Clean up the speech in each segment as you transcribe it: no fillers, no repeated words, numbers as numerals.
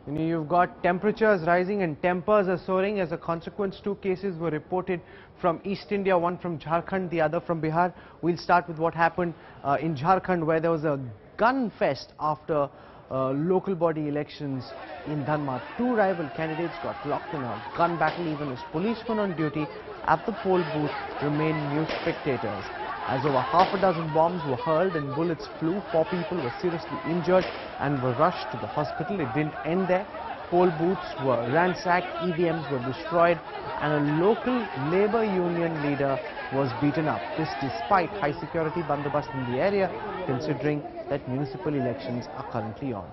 You know, you've got temperatures rising and tempers are soaring. As a consequence, 2 cases were reported from East India, one from Jharkhand, the other from Bihar. We'll start with what happened in Jharkhand, where there was a gun fest after local body elections in Dhanbad. 2 rival candidates got locked in a gun battle, even as policemen on duty at the poll booth remained mute spectators. As over half a dozen bombs were hurled and bullets flew, 4 people were seriously injured and were rushed to the hospital. It didn't end there. Poll booths were ransacked, EVMs were destroyed, and a local labour union leader was beaten up. This despite high security bandobast in the area, considering that municipal elections are currently on.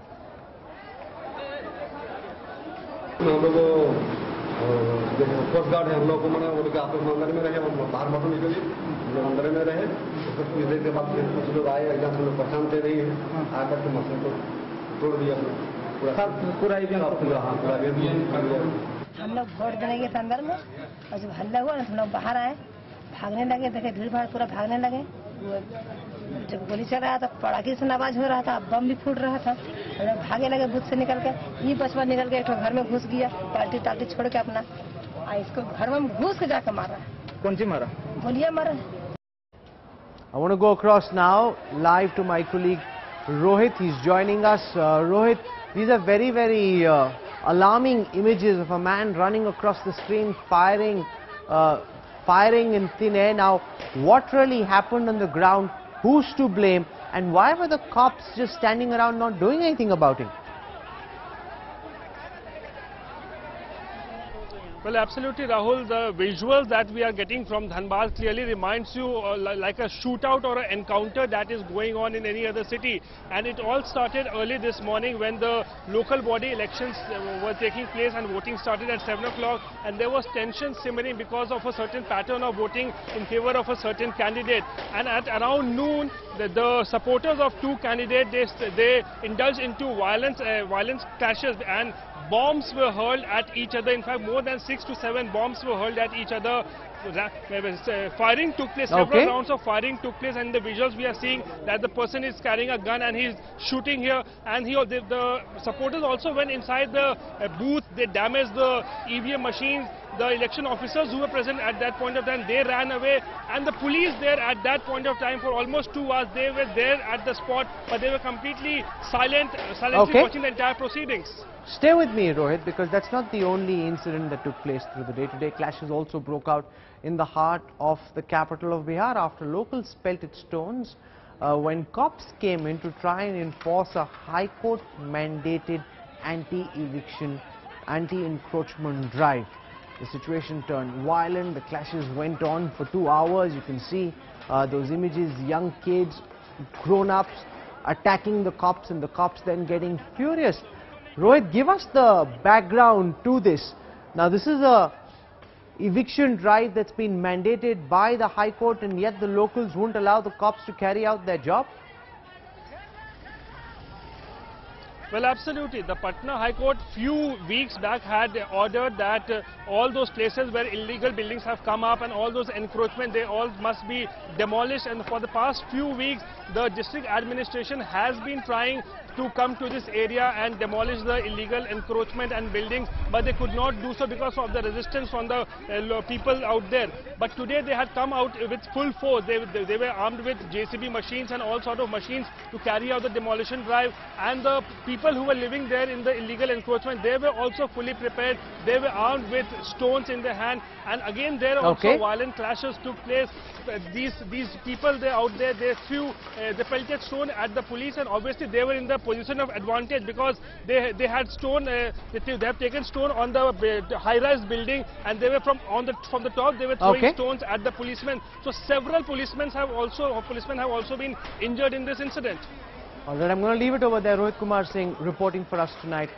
Coast guard है, हम लोग को मैंने उनके आप लोग अंदर में रहे, हम बाहर मत निकलिए, हम लोग अंदर में रहे। तो कुछ देर के बाद कुछ लोग आए, एकदम हम लोग पहचानते नहीं हैं, आकर के मसले को तोड़ दिया पूरा हम लोग वोट देने गए थे अंदर में, और जब हल्ला हुआ ना, हम लोग बाहर आए, भागने लगे, देखे भीड़ भाड़ पूरा भागने लगे। जब गोली चल रहा था, पटाखे से आवाज हो रहा था, बम भी फूट रहा था। हम लोग भागे लगे बूथ से निकल के, ये बचपन निकल के एक घर में घुस गया, पार्टी टाल्टी छोड़ के अपना, इसको घर में घुस के जाकर मारा। कौन सी मारा? गोलियां मारा। I want to go across now live to my colleague Rohit. He's joining us. Rohit, these are very alarming images of a man running across the screen, firing in thin air. Now, what really happened on the ground? Who's to blame? And why were the cops just standing around not doing anything about it? Well, absolutely, Rahul. The visuals that we are getting from Dhanbad clearly reminds you like a shootout or an encounter that is going on in any other city. And it all started early this morning when the local body elections were taking place and voting started at 7 o'clock. And there was tension simmering because of a certain pattern of voting in favor of a certain candidate. And at around noon, the supporters of 2 candidates, they indulged into violence clashes, and bombs were hurled at each other. In fact, more than 6 to 7 bombs were hurled at each other. Firing took place, several rounds of firing took place, and in the visuals we are seeing that the person is carrying a gun and he's shooting here. And the supporters also went inside the booth. They damaged the EVM machines. The election officers who were present at that point of time, they ran away, and the police there at that point of time for almost 2 hours, they were there at the spot, but they were completely silently watching the entire proceedings. Stay with me, Rohit, because that's not the only incident that took place through the day. Today, clashes also broke out in the heart of the capital of Bihar after locals pelted stones when cops came in to try and enforce a High Court mandated anti-eviction, anti-encroachment drive. The situation turned violent. The clashes went on for 2 hours. You can see those images, young kids, grown-ups attacking the cops, and the cops then getting furious. Rohit, give us the background to this. Now, this is a eviction drive that's been mandated by the High Court, and yet the locals won't allow the cops to carry out their job. Well, absolutely. The Patna High Court few weeks back had ordered that all those places where illegal buildings have come up and all those encroachment, they all must be demolished. And for the past few weeks, the district administration has been trying to come to this area and demolish the illegal encroachment and buildings, but they could not do so because of the resistance from the people out there. But today they had come out with full force. They were armed with JCB machines and all sort of machines to carry out the demolition drive, and the people who were living there in the illegal encroachment, they were also fully prepared. They were armed with stones in their hand, and again there also violent clashes took place. These people, they out there, they pelted stone at the police, and obviously they were in the position of advantage because they had stone, they have taken stone on the high-rise building, and they were from the top they were throwing stones at the policemen. So several policemen have also been injured in this incident. All right, I'm going to leave it over there. Rohit Kumar Singh reporting for us tonight.